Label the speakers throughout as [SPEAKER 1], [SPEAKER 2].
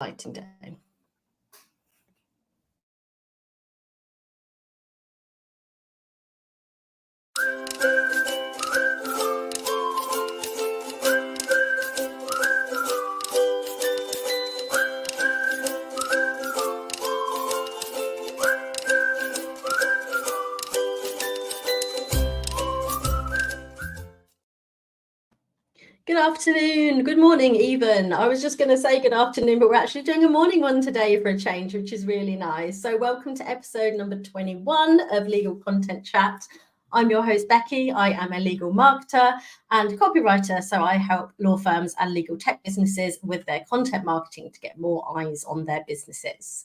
[SPEAKER 1] exciting day. Good afternoon, good morning even. I was just going to say good afternoon, but we're actually doing a morning one today for a change, which is really nice. So welcome to episode number 21 of Legal Content Chat. I'm your host, Becky. I am a legal marketer and copywriter, so I help law firms and legal tech businesses with their content marketing to get more eyes on their businesses.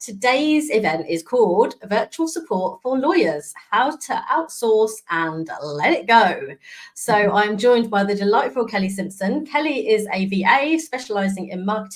[SPEAKER 1] Today's event is called Virtual Support for Lawyers, How to Outsource and Let It Go. So I'm joined by the delightful Kellie Simpson. Kellie is a VA specialising in not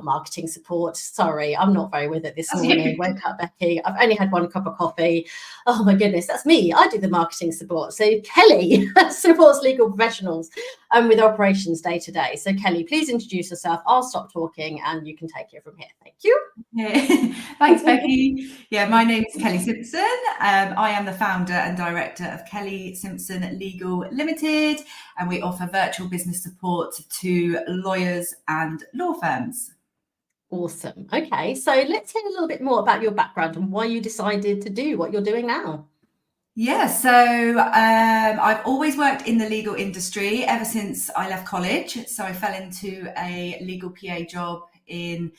[SPEAKER 1] marketing support. Sorry, I'm not very with it this morning. Woke up, Becky. I've only had one cup of coffee. Oh my goodness, that's me. I do the marketing support. So Kellie supports legal professionals with operations day to day. So Kellie, please introduce yourself. I'll stop talking and you can take it from here. Thank you.
[SPEAKER 2] Yeah. Thanks, Becky. Yeah, my name is Kellie Simpson. I am the founder and director of Kellie Simpson Legal Limited, and we offer virtual business support to lawyers and law firms.
[SPEAKER 1] Awesome. Okay, so let's hear a little bit more about your background and why you decided to do what you're doing now.
[SPEAKER 2] Yeah, so I've always worked in the legal industry ever since I left college. So I fell into a legal PA job in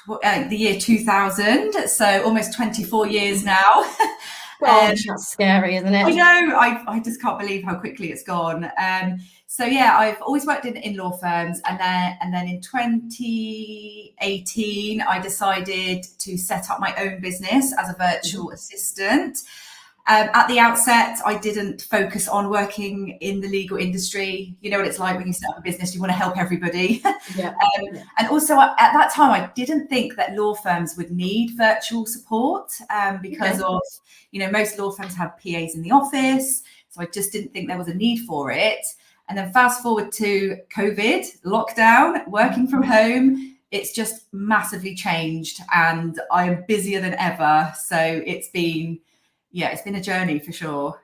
[SPEAKER 2] the year 2000, so almost 24 years now.
[SPEAKER 1] Gosh, that's scary, isn't it?
[SPEAKER 2] I know, I just can't believe how quickly it's gone. So yeah, I've always worked in law firms, and then in 2018 I decided to set up my own business as a virtual assistant. At the outset, I didn't focus on working in the legal industry. You know what it's like when you set up a business, you want to help everybody.
[SPEAKER 1] Yeah.
[SPEAKER 2] And also at that time, I didn't think that law firms would need virtual support because of, most law firms have PAs in the office. So I just didn't think there was a need for it. And then fast forward to COVID, lockdown, working from home, it's just massively changed and I am busier than ever. So it's been a journey for sure.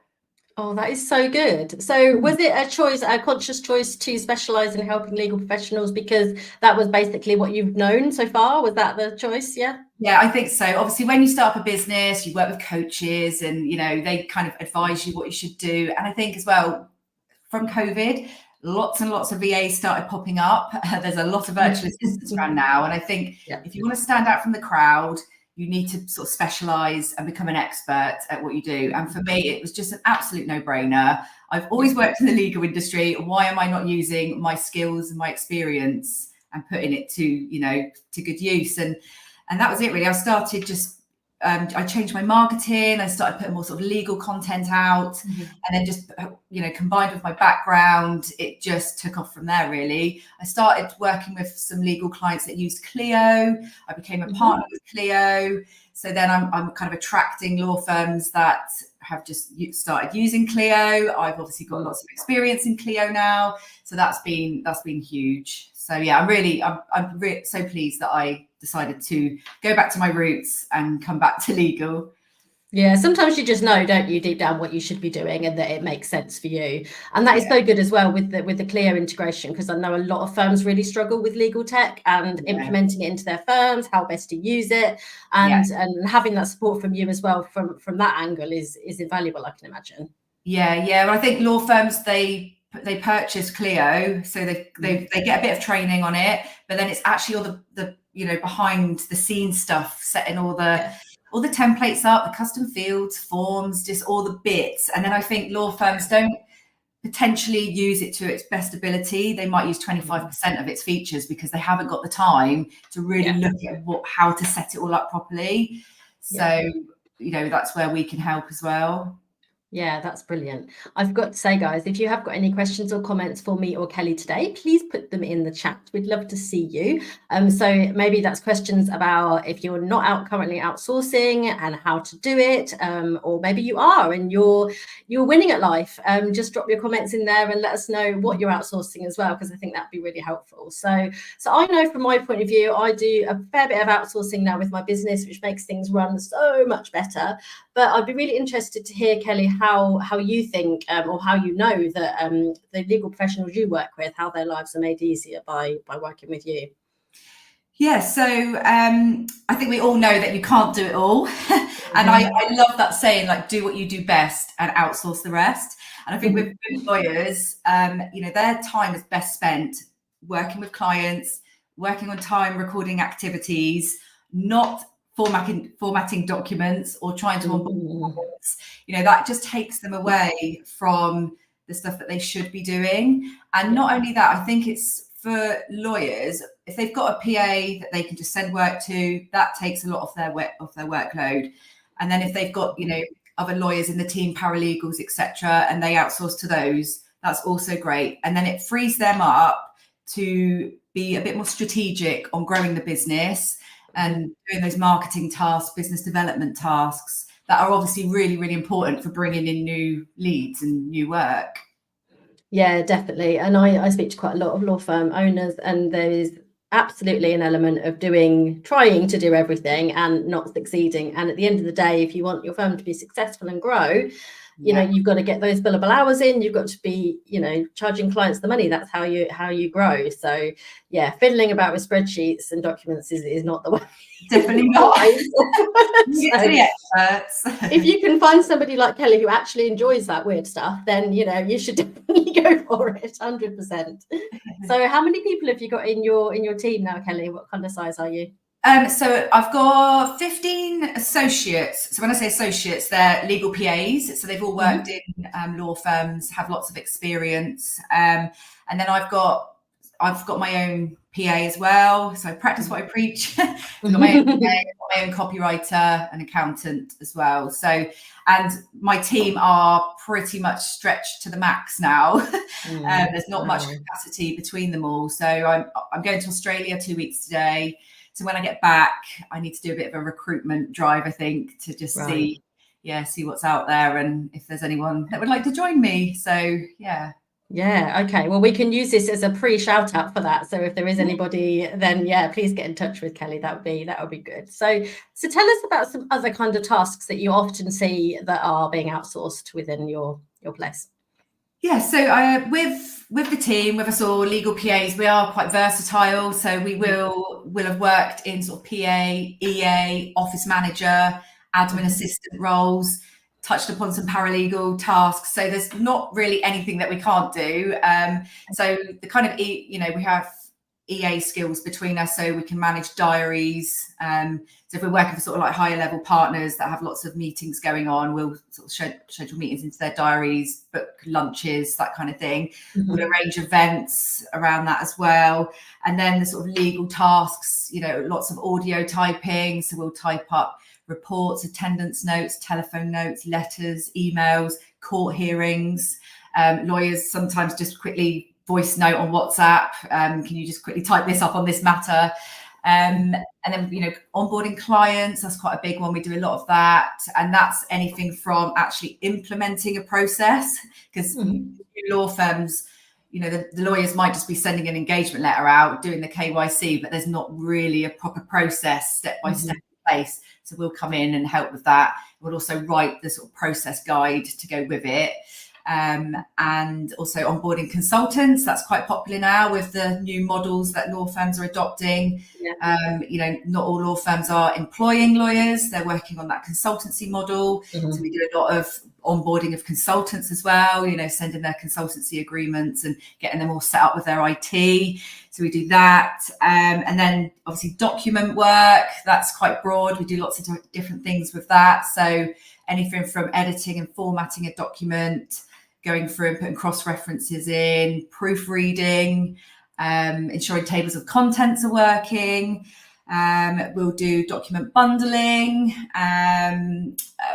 [SPEAKER 1] Oh, that is so good. So was it a conscious choice to specialise in helping legal professionals because that was basically what you've known so far? Was that the choice? Yeah.
[SPEAKER 2] Yeah, I think so. Obviously, when you start up a business, you work with coaches and, they kind of advise you what you should do. And I think as well, from COVID, lots and lots of VAs started popping up. There's a lot of virtual assistants around now. And I think if you want to stand out from the crowd, you need to sort of specialize and become an expert at what you do. And for me, it was just an absolute no-brainer. I've always worked in the legal industry. Why am I not using my skills and my experience and putting it to good use? And that was it really. I started I changed my marketing. I started putting more sort of legal content out, and then just, combined with my background, it just took off from there, really. I started working with some legal clients that used Clio. I became a partner with Clio. So then I'm kind of attracting law firms that have just started using Clio. I've obviously got lots of experience in Clio now. So that's been huge. So yeah, I'm so pleased that I decided to go back to my roots and come back to legal.
[SPEAKER 1] Yeah, sometimes you just know, don't you, deep down what you should be doing and that it makes sense for you. And that is so good as well with the Clio integration, because I know a lot of firms really struggle with legal tech and implementing it into their firms, how best to use it, and having that support from you as well from that angle is invaluable, I can imagine.
[SPEAKER 2] Yeah. Well, I think law firms, they purchase Clio, so they get a bit of training on it, but then it's actually all the behind the scenes stuff, setting all the templates up, the custom fields, forms, just all the bits. And then I think law firms don't potentially use it to its best ability. They might use 25% of its features because they haven't got the time to really look at how to set it all up properly. So that's where we can help as well.
[SPEAKER 1] Yeah, that's brilliant. I've got to say, guys, if you have got any questions or comments for me or Kelly today, please put them in the chat. We'd love to see you. So maybe that's questions about if you're not currently outsourcing and how to do it, or maybe you are and you're winning at life. Just drop your comments in there and let us know what you're outsourcing as well, because I think that'd be really helpful. So I know from my point of view, I do a fair bit of outsourcing now with my business, which makes things run so much better. But I'd be really interested to hear, Kelly, how you think or how you know that the legal professionals you work with, how their lives are made easier by working with you.
[SPEAKER 2] Yeah, so I think we all know that you can't do it all. And I love that saying, like, do what you do best and outsource the rest. And I think with lawyers, their time is best spent working with clients, working on time recording activities, not formatting documents or trying to onboard. That just takes them away from the stuff that they should be doing. And not only that, I think it's for lawyers, if they've got a PA that they can just send work to, that takes a lot off their workload. And then if they've got, other lawyers in the team, paralegals, etc., and they outsource to those, that's also great. And then it frees them up to be a bit more strategic on growing the business and doing those marketing tasks, business development tasks that are obviously really, really important for bringing in new leads and new work.
[SPEAKER 1] Yeah, definitely. And I speak to quite a lot of law firm owners, and there is absolutely an element of trying to do everything and not succeeding. And at the end of the day, if you want your firm to be successful and grow, you've got to get those billable hours in. You've got to be, charging clients the money. That's how you grow. So yeah, fiddling about with spreadsheets and documents is not the way.
[SPEAKER 2] Definitely not.
[SPEAKER 1] If you can find somebody like Kelly who actually enjoys that weird stuff, then you should definitely go for it, 100%. So how many people have you got in your team now, Kelly? What kind of size are you?
[SPEAKER 2] So I've got 15 associates. So when I say associates, they're legal PAs. So they've all worked in law firms, have lots of experience. And then I've got my own PA as well. So I practice what I preach. I've got my own PA, my own copywriter, an accountant as well. So, and my team are pretty much stretched to the max now. There's not much capacity between them all. So I'm going to Australia 2 weeks today. So when I get back, I need to do a bit of a recruitment drive, I think, to just see what's out there and if there's anyone that would like to join me. So yeah.
[SPEAKER 1] Yeah, okay. Well, we can use this as a pre-shout out for that. So if there is anybody, then please get in touch with Kelly. That would be good. So tell us about some other kind of tasks that you often see that are being outsourced within your place.
[SPEAKER 2] Yeah, so with the team, with us all legal PAs, we are quite versatile. So we will have worked in sort of PA, EA, office manager, admin assistant roles, touched upon some paralegal tasks. So there's not really anything that we can't do. So the kind of, we have EA skills between us, so we can manage diaries. So if we're working for sort of like higher level partners that have lots of meetings going on, we'll sort of schedule meetings into their diaries, book lunches, that kind of thing. We'll arrange events around that as well. And then the sort of legal tasks, lots of audio typing. So we'll type up reports, attendance notes, telephone notes, letters, emails, court hearings. Lawyers sometimes just quickly voice note on WhatsApp. Can you just quickly type this up on this matter? And then, onboarding clients, that's quite a big one. We do a lot of that. And that's anything from actually implementing a process, because law firms, the lawyers might just be sending an engagement letter out, doing the KYC, but there's not really a proper process step by step in place. So we'll come in and help with that. We'll also write the sort of process guide to go with it. And also onboarding consultants. That's quite popular now with the new models that law firms are adopting. Not all law firms are employing lawyers. They're working on that consultancy model. So we do a lot of onboarding of consultants as well, sending their consultancy agreements and getting them all set up with their IT. So we do that. And then obviously document work, that's quite broad. We do lots of different things with that. So anything from editing and formatting a document, going through and putting cross-references in, proofreading, ensuring tables of contents are working. We'll do document bundling.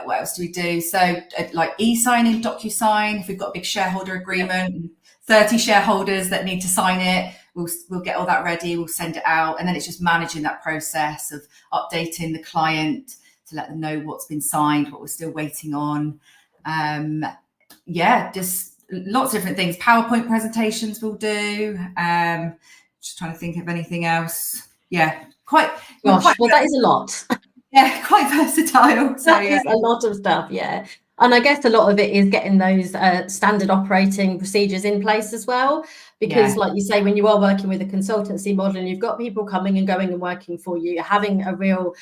[SPEAKER 2] What else do we do? So like e-signing, DocuSign. If we've got a big shareholder agreement, 30 shareholders that need to sign it, we'll get all that ready. We'll send it out, and then it's just managing that process of updating the client to let them know what's been signed, what we're still waiting on. Just lots of different things. PowerPoint presentations we'll do. Just trying to think of anything else. Yeah,
[SPEAKER 1] well, that is a lot.
[SPEAKER 2] Yeah, quite versatile. So
[SPEAKER 1] that is a lot of stuff, yeah. And I guess a lot of it is getting those standard operating procedures in place as well. Because like you say, when you are working with a consultancy model and you've got people coming and going and working for you, having a real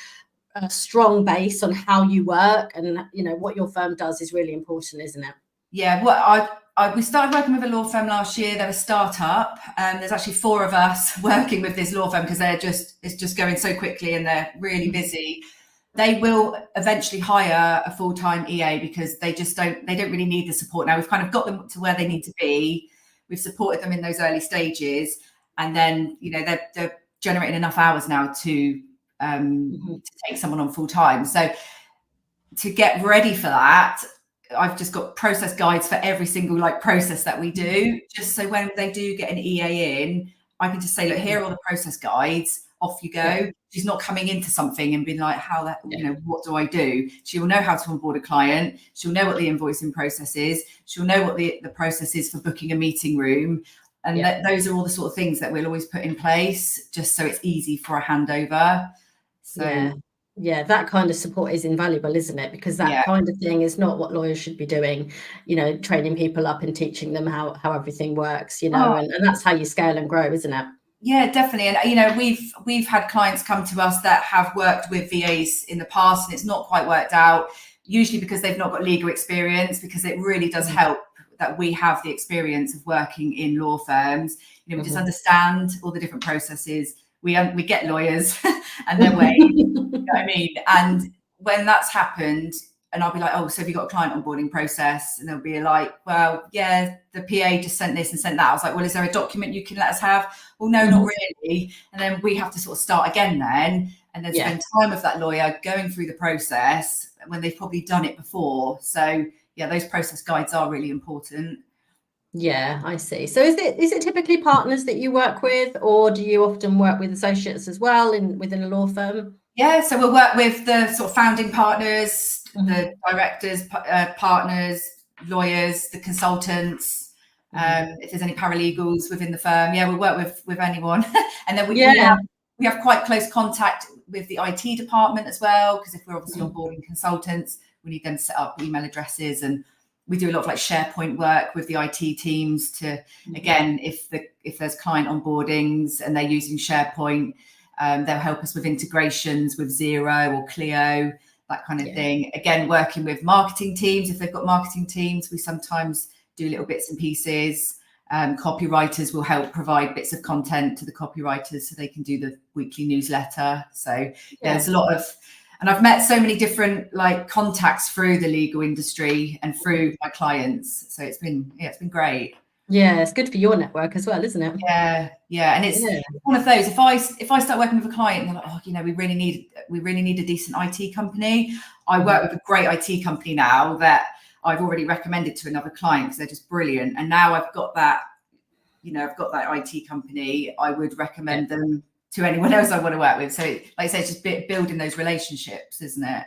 [SPEAKER 1] strong base on how you work and, you know, what your firm does is really important, isn't it?
[SPEAKER 2] Yeah, well, we started working with a law firm last year. They're a startup. There's actually 4 of us working with this law firm because it's just going so quickly and they're really busy. They will eventually hire a full-time EA because they don't really need the support now. We've kind of got them to where they need to be. We've supported them in those early stages, and then, you know, they're generating enough hours now to take someone on full-time. So to get ready for that, I've just got process guides for every single process that we do, just so when they do get an EA in, I can just say, look, here are all the process guides, off you go. Yeah. She's not coming into something and being like, you know, what do I do? She will know how to onboard a client. She'll know what the invoicing process is. She'll know what the process is for booking a meeting room. And those are all the sort of things that we'll always put in place, just so it's easy for a handover. So
[SPEAKER 1] yeah, that kind of support is invaluable, isn't it? Because that kind of thing is not what lawyers should be doing, you know, training people up and teaching them how everything works, you know, and that's how you scale and grow, isn't it?
[SPEAKER 2] Yeah, definitely. And, you know, we've had clients come to us that have worked with VAs in the past and it's not quite worked out, usually because they've not got legal experience, because it really does help that we have the experience of working in law firms. You know, we just understand all the different processes. We get lawyers and their way, you know what I mean? And when that's happened, and I'll be like, oh, so have you got a client onboarding process? And they'll be like, well, yeah, the PA just sent this and sent that. I was like, well, is there a document you can let us have? Well, no, not really. And then we have to sort of start again then, and then spend time with that lawyer going through the process when they've probably done it before. So yeah, those process guides are really important.
[SPEAKER 1] Yeah, I see. So is it typically partners that you work with, or do you often work with associates as well within a law firm?
[SPEAKER 2] Yeah, so we'll work with the sort of founding partners, the directors, partners, lawyers, the consultants. If there's any paralegals within the firm, we'll work with anyone. And then we have quite close contact with the IT department as well, because if we're obviously onboarding consultants, we need them to set up email addresses, and we do a lot of SharePoint work with the IT teams to, again, if there's client onboardings and they're using SharePoint, they'll help us with integrations with Xero or Clio, that kind of thing. Again, working with marketing teams, if they've got marketing teams, we sometimes do little bits and pieces. Copywriters will help provide bits of content to the copywriters so they can do the weekly newsletter. So there's a lot of, and I've met so many different contacts through the legal industry and through my clients. So it's been great.
[SPEAKER 1] Yeah, it's good for your network as well, isn't it?
[SPEAKER 2] Yeah, and it's one of those. If I start working with a client and they're like, oh, you know, we really need a decent IT company. I work with a great IT company now that I've already recommended to another client because they're just brilliant. And now I've got that IT company. I would recommend them to anyone else I want to work with. So, like I say, it's just building those relationships, isn't it?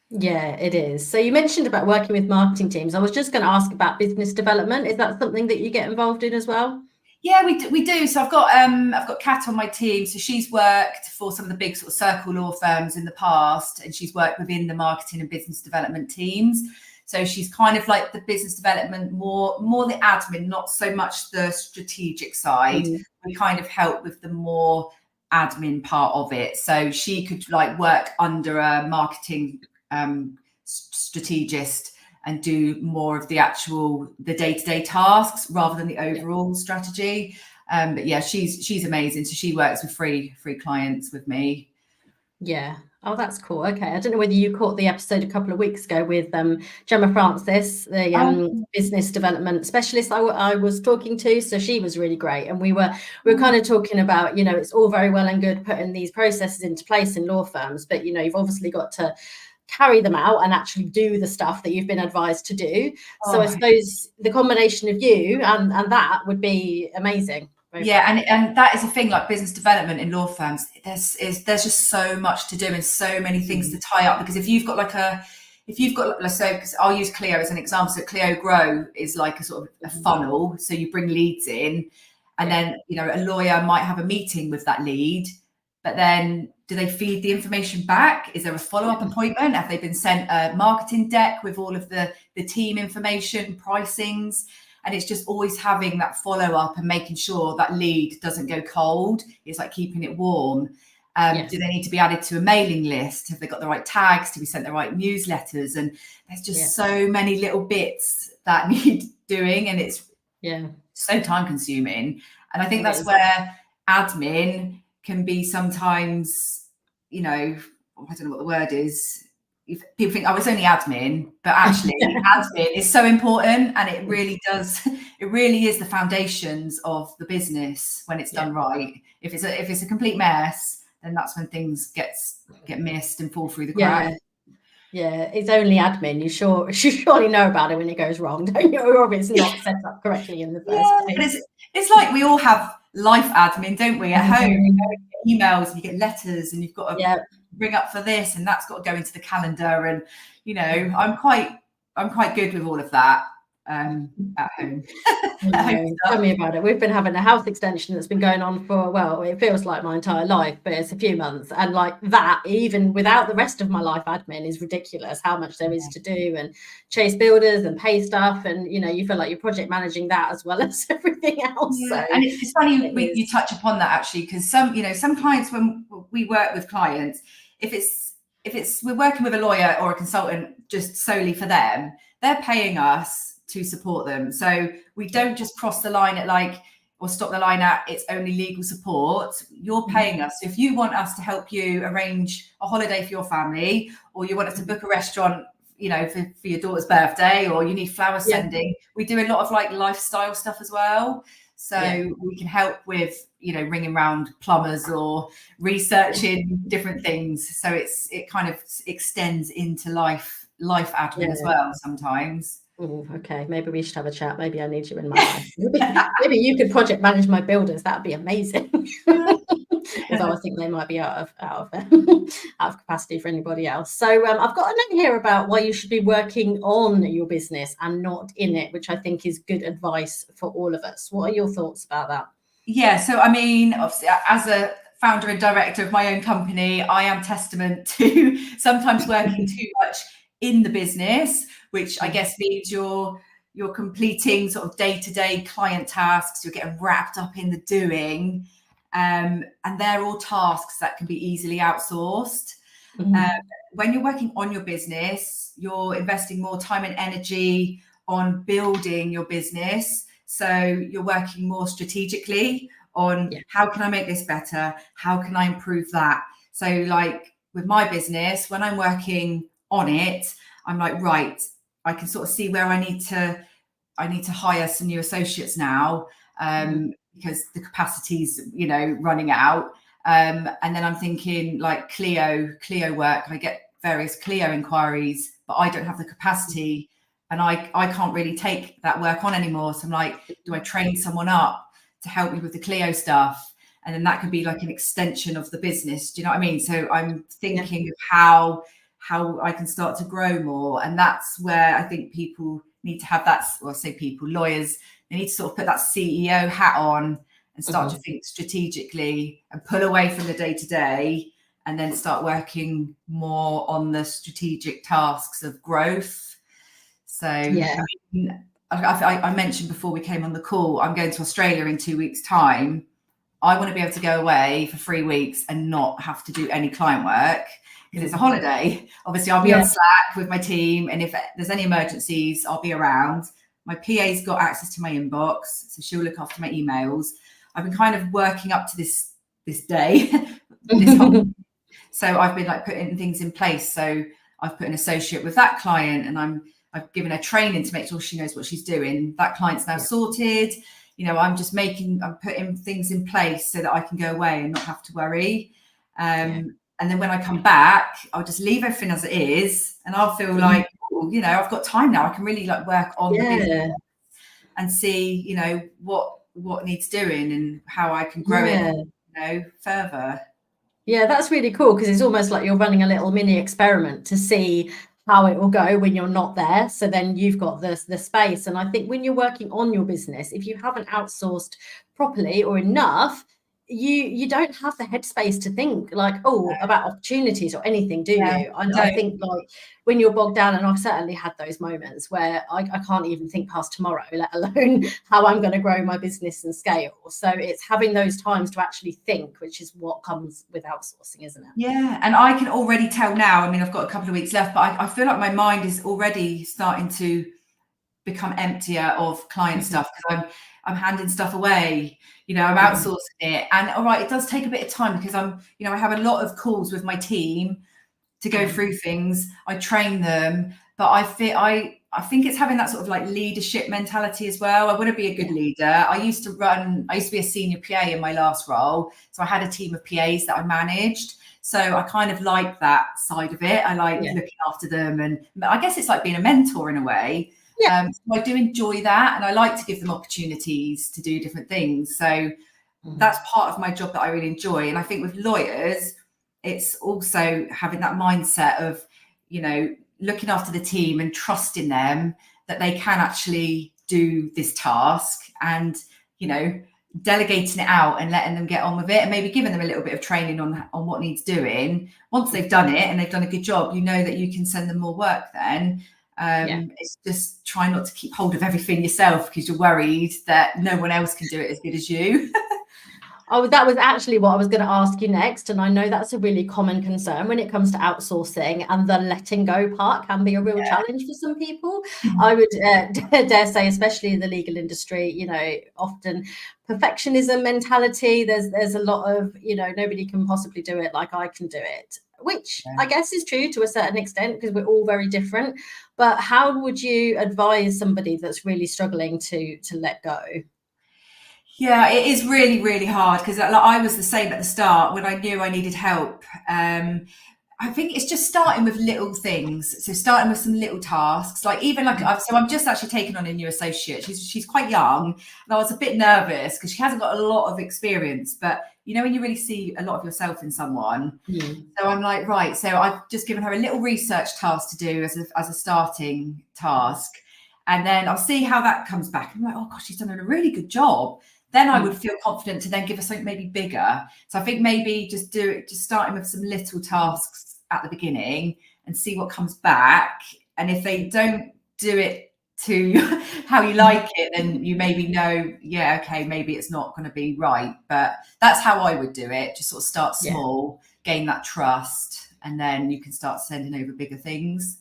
[SPEAKER 1] Yeah, it is. So you mentioned about working with marketing teams. I was just going to ask about business development. Is that something that you get involved in as well?
[SPEAKER 2] Yeah, we do. So I've got Kat on my team. So she's worked for some of the big sort of circle law firms in the past, and she's worked within the marketing and business development teams. So she's kind of like the business development, more the admin, not so much the strategic side. We kind of help with the more admin part of it. So she could work under a marketing strategist and do more of the day-to-day tasks rather than the overall strategy. But yeah, she's amazing. So she works with free clients with me.
[SPEAKER 1] Yeah. Oh, that's cool. Okay. I don't know whether you caught the episode a couple of weeks ago with Gemma Francis, the business development specialist I was talking to. So she was really great. And we were kind of talking about, you know, it's all very well and good putting these processes into place in law firms, but, you know, you've obviously got to carry them out and actually do the stuff that you've been advised to do. So I suppose the combination of you and that would be amazing.
[SPEAKER 2] Yeah, and that is a thing, like business development in law firms. There's just so much to do and so many things to tie up. Because if you've got, let's say, because I'll use Clio as an example. So Clio Grow is like a sort of a funnel. So you bring leads in, and then, you know, a lawyer might have a meeting with that lead, but then do they feed the information back? Is there a follow-up appointment? Have they been sent a marketing deck with all of the team information, pricings? And it's just always having that follow-up and making sure that lead doesn't go cold. It's like keeping it warm. Do they need to be added to a mailing list? Have they got the right tags to be sent the right newsletters? And there's just so many little bits that need doing, and it's so time consuming. And I think that's where admin can be sometimes, you know, I don't know what the word is. If people think, oh, it's only admin, but actually admin is so important, and it really is the foundations of the business when it's done right. If it's a complete mess, then that's when things get missed and fall through the cracks.
[SPEAKER 1] Yeah, it's only admin. You surely know about it when it goes wrong, don't you? Or if it's not set up correctly in the first place.
[SPEAKER 2] But it's like we all have life admin, don't we? At home, you get emails and you get letters, and you've got to ring up for this, and that's got to go into the calendar. And, you know, I'm quite good with all of that at home.
[SPEAKER 1] Tell me about it. We've been having a house extension that's been going on for, well, it feels like my entire life, but it's a few months. And like that, even without the rest of my life admin, is ridiculous how much there is to do, and chase builders and pay stuff. And, you know, you feel like you're project managing that as well as everything else.
[SPEAKER 2] So and it's funny you touch upon that, actually, because some clients, when we work with clients, if we're working with a lawyer or a consultant just solely for them, they're paying us to support them. So we don't just cross the line at or stop the line at it's only legal support. You're paying us. So if you want us to help you arrange a holiday for your family, or you want us to book a restaurant, you know, for your daughter's birthday, or you need flowers sending, we do a lot of like lifestyle stuff as well. So we can help with, you know, ringing around plumbers or researching different things. So it kind of extends into life admin as well sometimes.
[SPEAKER 1] Oh, okay. Maybe we should have a chat. Maybe I need you in my life. Maybe you could project manage my builders. That'd be amazing. Although I think they might be out of capacity for anybody else. So I've got a note here about why you should be working on your business and not in it, which I think is good advice for all of us. What are your thoughts about that?
[SPEAKER 2] Yeah. So, I mean, obviously, as a founder and director of my own company, I am testament to sometimes working too much in the business, which I guess means you're completing sort of day-to-day client tasks. You're getting wrapped up in the doing, and they're all tasks that can be easily outsourced. When you're working on your business, you're investing more time and energy on building your business. So you're working more strategically on how can I make this better? How can I improve that? So like with my business, when I'm working on it, I'm like, right, I can sort of see where I need to hire some new associates now, because the capacity's, you know, running out. And then I'm thinking like Clio work, I get various Clio inquiries, but I don't have the capacity, and I can't really take that work on anymore. So I'm like, do I train someone up to help me with the Clio stuff? And then that could be like an extension of the business. Do you know what I mean? So I'm thinking of how I can start to grow more. And that's where I think people need to have that, or say people, lawyers, they need to sort of put that CEO hat on and start to think strategically and pull away from the day-to-day, and then start working more on the strategic tasks of growth. So I mentioned before we came on the call, I'm going to Australia in 2 weeks' time. I want to be able to go away for 3 weeks and not have to do any client work, because it's a holiday. Obviously, I'll be on Slack with my team, and if there's any emergencies, I'll be around. My PA's got access to my inbox, so she'll look after my emails. I've been kind of working up to this day, So I've been like putting things in place. So I've put an associate with that client, and I've given her training to make sure she knows what she's doing. That client's now sorted. You know, I'm putting things in place so that I can go away and not have to worry. And then when I come back, I'll just leave everything as it is, and I'll feel like, oh, you know, I've got time now. I can really like work on the business and see, you know, what needs doing and how I can grow it, you know, further.
[SPEAKER 1] Yeah, that's really cool, because it's almost like you're running a little mini experiment to see how it will go when you're not there. So then you've got the space. And I think when you're working on your business, if you haven't outsourced properly or enough, you don't have the headspace to think like, about opportunities or anything, do you? I think like when you're bogged down, and I've certainly had those moments where I can't even think past tomorrow, let alone how I'm going to grow my business and scale. So it's having those times to actually think, which is what comes with outsourcing, isn't it?
[SPEAKER 2] Yeah, and I can already tell now. I mean, I've got a couple of weeks left, but I feel like my mind is already starting to become emptier of client stuff, because I'm handing stuff away, you know, I'm outsourcing it. And all right, it does take a bit of time, because I have a lot of calls with my team to go through things. I train them, but I think it's having that sort of like leadership mentality as well. I want to be a good leader. I used to be a senior PA in my last role. So I had a team of PAs that I managed. So I kind of like that side of it. I like looking after them. And I guess it's like being a mentor in a way. So I do enjoy that, and I like to give them opportunities to do different things. So that's part of my job that I really enjoy. And I think with lawyers, it's also having that mindset of, you know, looking after the team and trusting them that they can actually do this task, and, you know, delegating it out and letting them get on with it, and maybe giving them a little bit of training on what needs doing. Once they've done it and they've done a good job, you know that you can send them more work then. It's just try not to keep hold of everything yourself, because you're worried that no one else can do it as good as you.
[SPEAKER 1] Oh, that was actually what I was going to ask you next. And I know that's a really common concern when it comes to outsourcing, and the letting go part can be a real challenge for some people. I would dare say, especially in the legal industry, you know, often perfectionism mentality. There's a lot of, you know, nobody can possibly do it like I can do it, which I guess is true to a certain extent, because we're all very different. But how would you advise somebody that's really struggling to let go?
[SPEAKER 2] Yeah, it is really, really hard, because I was the same at the start when I knew I needed help. I think it's just starting with little things. So starting with some little tasks, like even like, so I'm just actually taking on a new associate. She's quite young, and I was a bit nervous because she hasn't got a lot of experience, but you know, when you really see a lot of yourself in someone. So I'm like, right. So I've just given her a little research task to do as a starting task. And then I'll see how that comes back. I'm like, oh gosh, she's done a really good job. Then I would feel confident to then give her something maybe bigger. So I think maybe just starting with some little tasks at the beginning and see what comes back. And if they don't do it to how you like it, then you maybe know, yeah, okay, maybe it's not going to be right. But that's how I would do it. Just sort of start small, gain that trust, and then you can start sending over bigger things.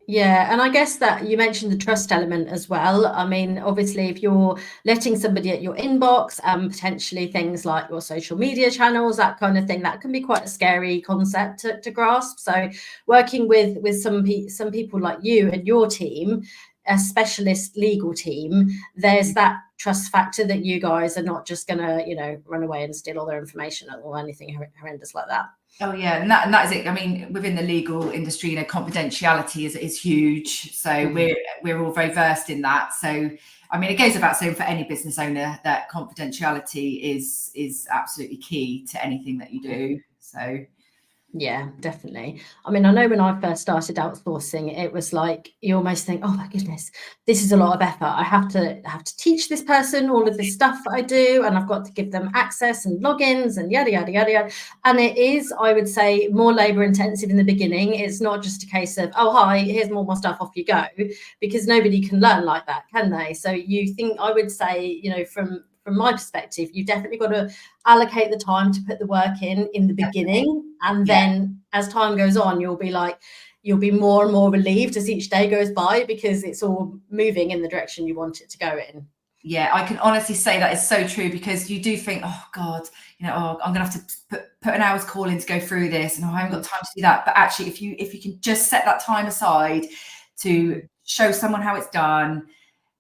[SPEAKER 1] Yeah, and I guess that you mentioned the trust element as well. I mean, obviously, if you're letting somebody at your inbox, potentially things like your social media channels, that kind of thing, that can be quite a scary concept to grasp. So working with some people like you and your team, a specialist legal team, there's that trust factor that you guys are not just going to, you know, run away and steal all their information or anything horrendous like that.
[SPEAKER 2] Oh yeah, and that is it. I mean, within the legal industry, you know, confidentiality is huge. So we're all very versed in that. So I mean, it goes without saying for any business owner that confidentiality is absolutely key to anything that you do. So
[SPEAKER 1] yeah, definitely. I mean, I know when I first started outsourcing, it was like you almost think, oh my goodness, this is a lot of effort. I have to teach this person all of this stuff that I do, and I've got to give them access and logins and yada yada yada yada. And it is, I would say, more labor intensive in the beginning. It's not just a case of, oh hi, here's more stuff, off you go, because nobody can learn like that, can they? So you think, I would say, you know, from my perspective, you've definitely got to allocate the time to put the work in the beginning. And then as time goes on, you'll be more and more relieved as each day goes by, because it's all moving in the direction you want it to go in.
[SPEAKER 2] Yeah, I can honestly say that is so true, because you do think, oh God, I'm gonna have to put an hour's call in to go through this, and I haven't got time to do that. But actually, if you can just set that time aside to show someone how it's done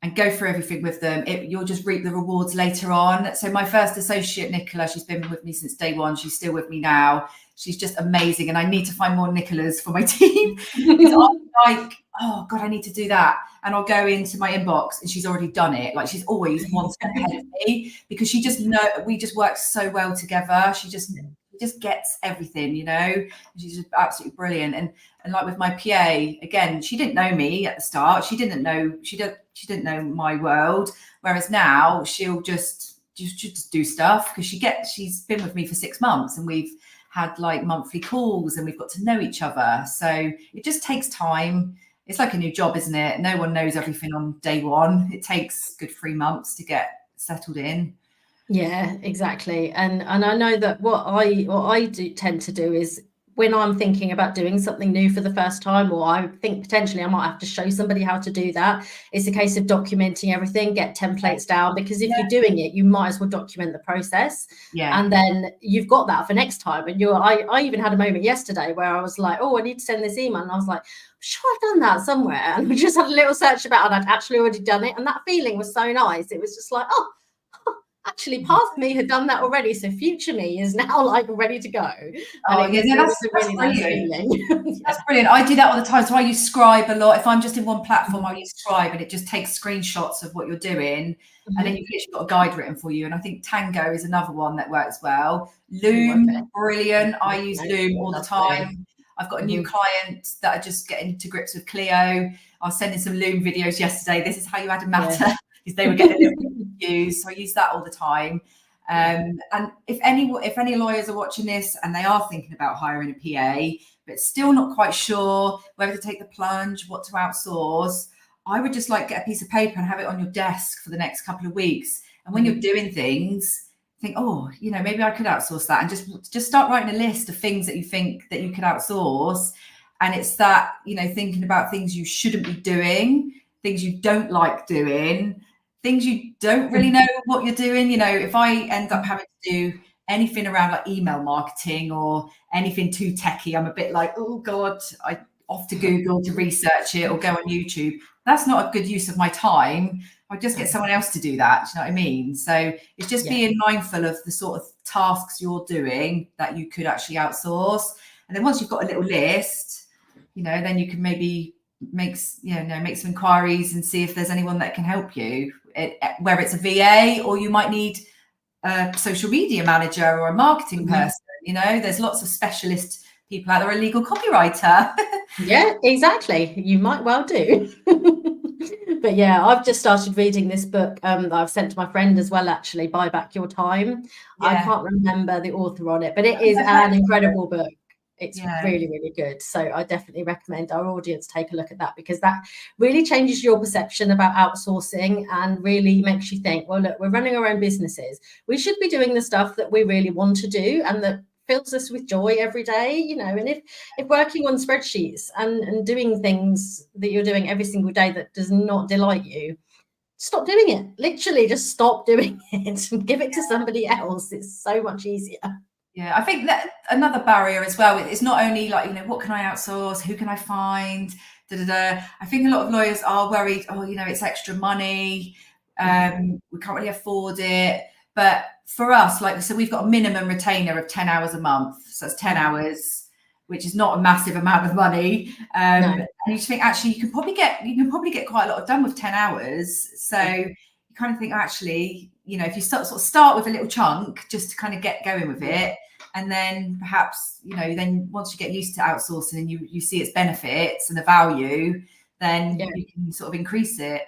[SPEAKER 2] and go through everything with them, you'll just reap the rewards later on. So my first associate, Nicola, she's been with me since day one. She's still with me now. She's just amazing, and I need to find more Nicolas for my team. I'm like, oh God, I need to do that. And I'll go into my inbox and she's already done it. Like, she's always one step ahead of me, because we just work so well together. She just gets everything, She's just absolutely brilliant. And like with my PA, again, she didn't know me at the start. She didn't know my world. Whereas now she'll just do stuff, because she's been with me for 6 months, and we've had like monthly calls, and we've got to know each other. So it just takes time. It's like a new job, isn't it? No one knows everything on day one. It takes a good 3 months to get settled in.
[SPEAKER 1] Yeah, exactly. And I know that what I do tend to do is, when I'm thinking about doing something new for the first time, or I think potentially I might have to show somebody how to do that, it's a case of documenting everything, get templates down, because if you're doing it, you might as well document the process.
[SPEAKER 2] Yeah.
[SPEAKER 1] And then you've got that for next time. And I even had a moment yesterday where I was like, oh, I need to send this email. And I was like, I'm sure I've done that somewhere. And we just had a little search about it, and I'd actually already done it. And that feeling was so nice. It was just like, oh, actually past me had done that already, so future me is now like ready to go.
[SPEAKER 2] That's
[SPEAKER 1] a really nice feeling.
[SPEAKER 2] That's brilliant. I do that all the time. So I use Scribe a lot. If I'm just in one platform, I'll use Scribe, and it just takes screenshots of what you're doing, and then you've literally got a guide written for you. And I think Tango is another one that works well. Loom, brilliant. I use Loom all the time. I've got a new client that are just getting to grips with Clio. I was sending some Loom videos yesterday. This is how you add a matter, because they were getting a little confused. So I use that all the time. And if any lawyers are watching this and they are thinking about hiring a PA, but still not quite sure whether to take the plunge, what to outsource, I would just like get a piece of paper and have it on your desk for the next couple of weeks. And when you're doing things, think, oh, maybe I could outsource that, and just start writing a list of things that you think that you could outsource. And it's that, thinking about things you shouldn't be doing, things you don't like doing, things you don't really know what you're doing. If I end up having to do anything around like email marketing or anything too techie, I'm a bit like, oh God, I off to Google to research it or go on YouTube. That's not a good use of my time. I'll just get someone else to do that. Do you know what I mean? So it's just being mindful of the sort of tasks you're doing that you could actually outsource. And then once you've got a little list, then you can maybe make some inquiries and see if there's anyone that can help you, whether it's a VA or you might need a social media manager or a marketing person. There's lots of specialist people out there, a legal copywriter.
[SPEAKER 1] Yeah, exactly. You might well do. But yeah, I've just started reading this book that I've sent to my friend as well, actually, Buy Back Your Time. I can't remember the author on it, but it is an incredible book. It's really, really good. So I definitely recommend our audience take a look at that, because that really changes your perception about outsourcing and really makes you think, well, look, we're running our own businesses. We should be doing the stuff that we really want to do and that fills us with joy every day, and if working on spreadsheets and doing things that you're doing every single day that does not delight you, stop doing it. Literally just stop doing it and give it to somebody else. It's so much easier.
[SPEAKER 2] Yeah, I think that another barrier as well, it's not only like, what can I outsource? Who can I find? I think a lot of lawyers are worried, it's extra money. We can't really afford it. But for us, so we've got a minimum retainer of 10 hours a month. So that's 10 hours, which is not a massive amount of money. And you just think, actually, you can probably get quite a lot done with 10 hours. So you kind of think, actually, if you start with a little chunk just to kind of get going with it. And then perhaps, then once you get used to outsourcing and you see its benefits and the value, then you can sort of increase it.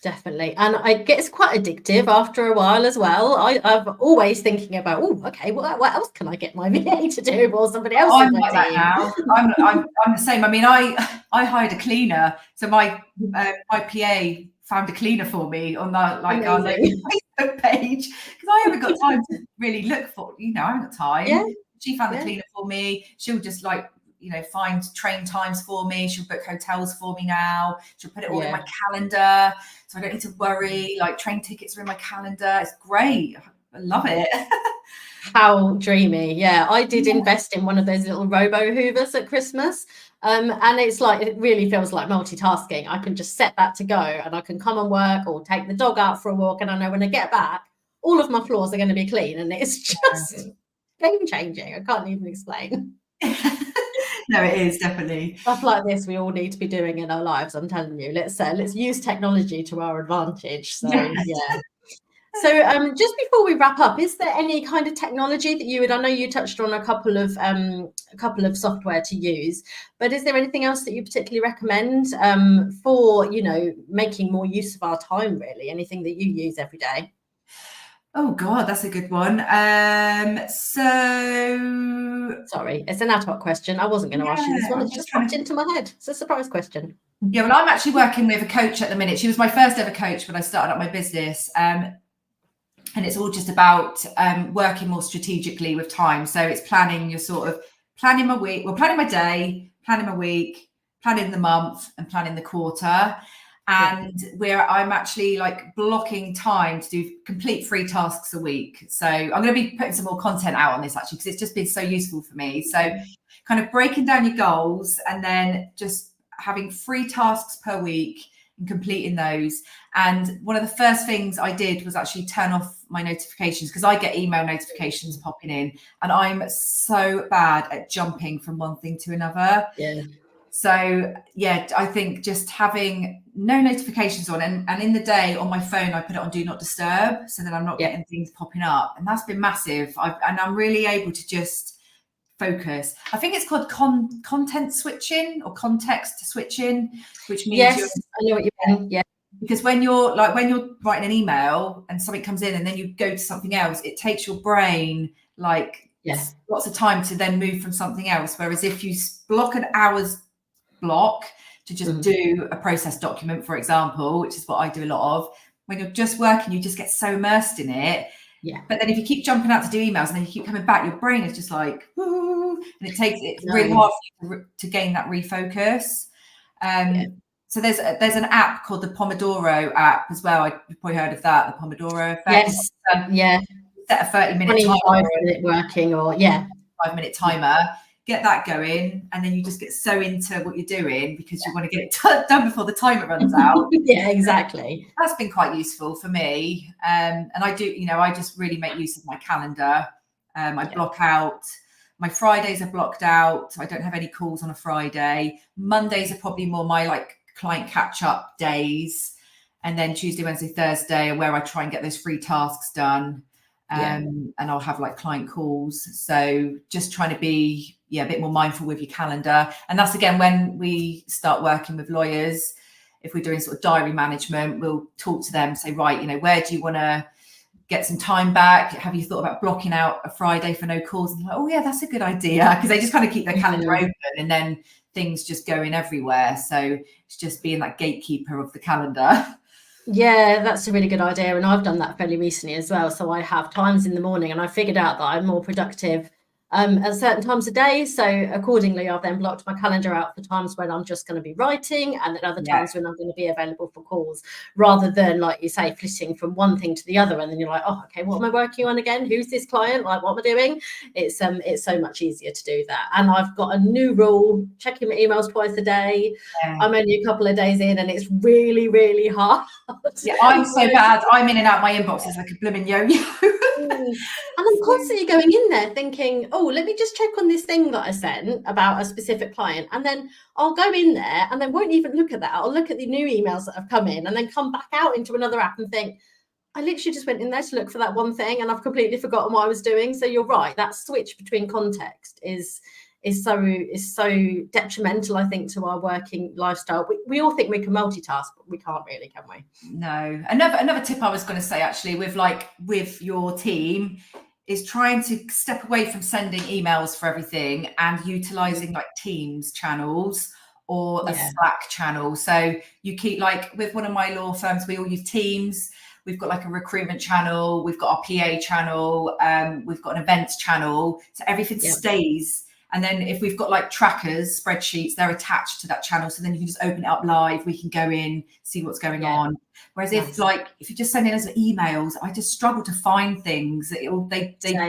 [SPEAKER 1] Definitely. And it gets quite addictive after a while as well. I'm always thinking about, what else can I get my VA to do, or somebody else in my team?
[SPEAKER 2] Now. I'm the same. I mean, I hired a cleaner. So my PA found a cleaner for me on our Facebook page, because I haven't got time to really look for, I haven't got time. Yeah. She found the cleaner for me. She'll just find train times for me. She'll book hotels for me now. She'll put it all in my
[SPEAKER 1] Yeah.
[SPEAKER 2] calendar, so I don't need to worry. Like, train tickets are in my calendar. It's great. I love it.
[SPEAKER 1] How dreamy. Yeah, I did invest in one of those little robo hoovers at Christmas. And it's like, it really feels like multitasking. I can just set that to go and I can come and work or take the dog out for a walk. And I know when I get back, all of my floors are going to be clean. And it's just game changing. I can't even explain.
[SPEAKER 2] No, it is definitely.
[SPEAKER 1] Stuff like this we all need to be doing in our lives. I'm telling you, let's use technology to our advantage. So yeah. So just before we wrap up, is there any kind of technology that you would, I know you touched on a couple of software to use, but is there anything else that you particularly recommend for, making more use of our time, really? Anything that you use every day?
[SPEAKER 2] Oh God, that's a good one.
[SPEAKER 1] Sorry, it's an ad hoc question. I wasn't going to ask you this one. It's just popped into my head. It's a surprise question.
[SPEAKER 2] Yeah, well, I'm actually working with a coach at the minute. She was my first ever coach when I started up my business. And it's all just about working more strategically with time. So it's planning planning my week, planning my day, planning my week, planning the month, and planning the quarter. And I'm actually like blocking time to do complete free tasks a week. So I'm going to be putting some more content out on this actually, because it's just been so useful for me. So kind of breaking down your goals and then just having 3 tasks per week and completing those. And one of the first things I did was actually turn off my notifications, because I get email notifications popping in and I'm so bad at jumping from one thing to another.
[SPEAKER 1] Yeah.
[SPEAKER 2] So yeah, I think just having no notifications on, and in the day on my phone, I put it on do not disturb, so that I'm not getting things popping up. And that's been massive. And I'm really able to just focus. I think it's called content switching or context switching, which means
[SPEAKER 1] I know what you mean. Yeah.
[SPEAKER 2] Because when you're writing an email and something comes in and then you go to something else, it takes your brain lots of time to then move from something else. Whereas if you block an hour's block to just do a process document, for example, which is what I do a lot of, when you're just working, you just get so immersed in it.
[SPEAKER 1] Yeah.
[SPEAKER 2] But then if you keep jumping out to do emails and then you keep coming back, your brain is just like, woo, and it's really hard for you to gain that refocus. So there's an app called the Pomodoro app as well. You've probably heard of that, the Pomodoro effect.
[SPEAKER 1] Yes.
[SPEAKER 2] Set a 30-minute timer.
[SPEAKER 1] 25-minute working or
[SPEAKER 2] 5-minute timer. Get that going, and then you just get so into what you're doing because you want to get it done before the timer runs out.
[SPEAKER 1] Yeah, exactly.
[SPEAKER 2] That's been quite useful for me. And I do, I just really make use of my calendar. I block out. My Fridays are blocked out. I don't have any calls on a Friday. Mondays are probably more my client catch-up days. And then Tuesday, Wednesday, Thursday are where I try and get those free tasks done. And I'll have client calls. So just trying to be a bit more mindful with your calendar. And that's again when we start working with lawyers. If we're doing sort of diary management, we'll talk to them, say, right, where do you want to get some time back? Have you thought about blocking out a Friday for no calls? And oh yeah, that's a good idea, because they just kind of keep their calendar open and then things just go in everywhere. So it's just being that gatekeeper of the calendar.
[SPEAKER 1] Yeah, that's a really good idea. And I've done that fairly recently as well. So I have times in the morning and I figured out that I'm more productive at certain times of day. So accordingly, I've then blocked my calendar out for times when I'm just going to be writing, and then other times when I'm going to be available for calls, rather than, like you say, flitting from one thing to the other. And then you're like, oh, okay, what am I working on again? Who's this client? What am I doing? It's so much easier to do that. And I've got a new rule, checking my emails twice a day. I'm only a couple of days in and it's really, really hard.
[SPEAKER 2] Yeah, I'm so bad. I'm in and out my inboxes like a blooming yo-yo.
[SPEAKER 1] And I'm constantly going in there thinking, oh, let me just check on this thing that I sent about a specific client. And then I'll go in there and then won't even look at that. I'll look at the new emails that have come in and then come back out into another app and think, I literally just went in there to look for that one thing and I've completely forgotten what I was doing. So you're right. That switch between context is so detrimental, I think, to our working lifestyle. We all think we can multitask, but we can't really, can we?
[SPEAKER 2] No. Another tip I was going to say, actually, with your team, is trying to step away from sending emails for everything and utilizing Teams channels or a Slack channel. So you keep, with one of my law firms, we all use Teams. We've got a recruitment channel. We've got our PA channel. We've got an events channel. So everything stays. And then if we've got like trackers, spreadsheets, they're attached to that channel. So then you can just open it up live. We can go in, see what's going on. Whereas if you're just sending us emails, I just struggle to find things. They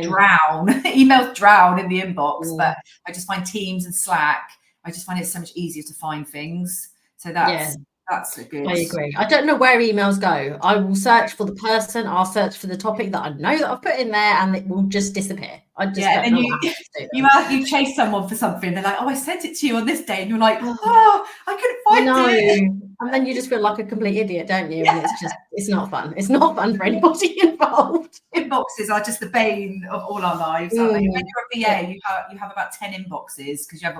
[SPEAKER 2] drown. Emails drown in the inbox. But I just find Teams and Slack, I just find it so much easier to find things. So that's a good.
[SPEAKER 1] I agree. I don't know where emails go. I will search for the person. I'll search for the topic that I know that I've put in there, and it will just disappear. I just don't know what happens to them.
[SPEAKER 2] You chase someone for something. They're like, "Oh, I sent it to you on this day," and you're like, "Oh, I couldn't find it."
[SPEAKER 1] And then you just feel like a complete idiot, don't you? And it's not fun. It's not fun for anybody involved.
[SPEAKER 2] Inboxes are just the bane of all our lives, aren't they? When you're a VA, you have about 10 inboxes because you have.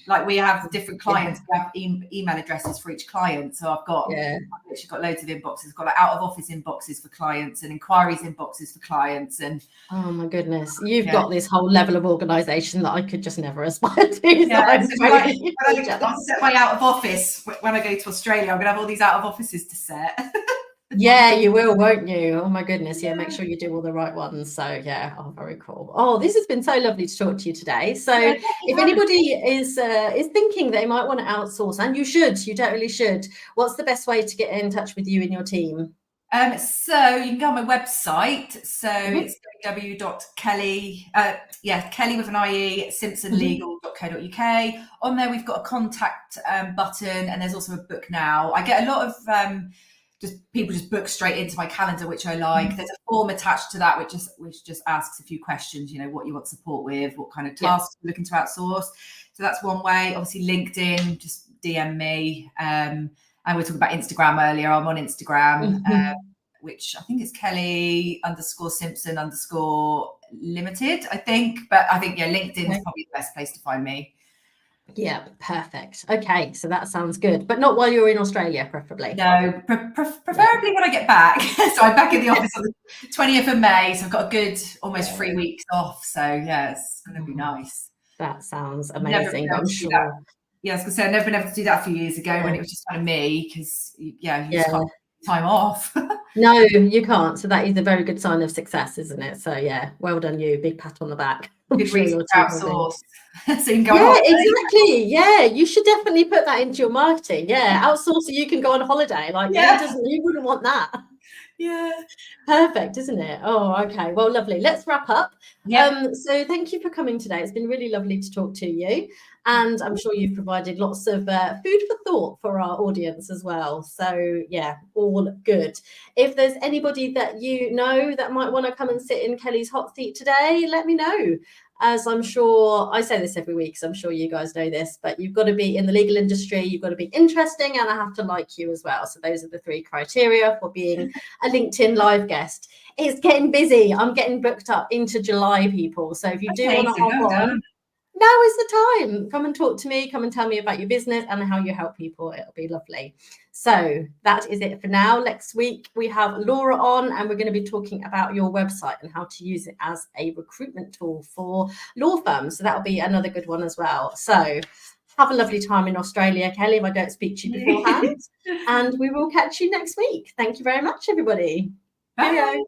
[SPEAKER 2] Like we have different clients, we have email addresses for each client. So I've literally got loads of inboxes. I've got like out of office inboxes for clients and inquiries inboxes for clients. And
[SPEAKER 1] oh my goodness, you've got this whole level of organisation that I could just never aspire to.
[SPEAKER 2] Yeah, I'll set my out of office when I go to Australia. I'm gonna have all these out of offices to set.
[SPEAKER 1] Yeah, you will, won't you? Oh my goodness. Yeah, make sure you do all the right ones. So yeah, very cool. Oh, this has been so lovely to talk to you today. So if anybody is thinking they might want to outsource, and you totally should, what's the best way to get in touch with you and your team?
[SPEAKER 2] So you can go on my website. So it's www.Kellie, Kellie with an IE, simpsonlegal.co.uk. On there, we've got a contact button, and there's also a book now. I get a lot of people just book straight into my calendar, which I like. There's a form attached to that, which just asks a few questions, what you want support with, what kind of tasks you're looking to outsource. So that's one way. Obviously LinkedIn, just DM me. And we were talking about Instagram earlier. I'm on Instagram, which I think is Kelly_Simpson_limited, I think. But I think, LinkedIn is probably the best place to find me.
[SPEAKER 1] Yeah, perfect. Okay, so that sounds good, but not while you're in Australia, preferably.
[SPEAKER 2] No, preferably when I get back. So I'm back in the office on the 20th of May, so I've got a good almost 3 weeks off. So it's going to be nice.
[SPEAKER 1] That sounds amazing. I'm sure.
[SPEAKER 2] I was going to say, I've never been able to do that a few years ago when it was just kind of me, because you just can't get time off.
[SPEAKER 1] No, you can't. So that is a very good sign of success, isn't it? So well done you. Big pat on the back.
[SPEAKER 2] Good reason to outsource. So you can go
[SPEAKER 1] exactly. Yeah, you should definitely put that into your marketing. Yeah, outsource so you can go on holiday. Like, who wouldn't want that?
[SPEAKER 2] Yeah,
[SPEAKER 1] perfect, isn't it? Oh, okay. Well, lovely. Let's wrap up. So thank you for coming today. It's been really lovely to talk to you, and I'm sure you've provided lots of food for thought for our audience as well. So all good. If there's anybody that you know that might want to come and sit in Kellie's hot seat today, let me know. As I'm sure, I say this every week, so I'm sure you guys know this, but you've got to be in the legal industry, you've got to be interesting, and I have to like you as well. So those are the 3 criteria for being a LinkedIn live guest. It's getting busy. I'm getting booked up into July, people. So if you do want to hop on, now is the time. Come and talk to me. Come and tell me about your business and how you help people. It'll be lovely. So that is it for now. Next week, we have Laura on, and we're going to be talking about your website and how to use it as a recruitment tool for law firms. So that'll be another good one as well. So have a lovely time in Australia, Kellie, if I don't speak to you beforehand. And we will catch you next week. Thank you very much, everybody.
[SPEAKER 2] Bye.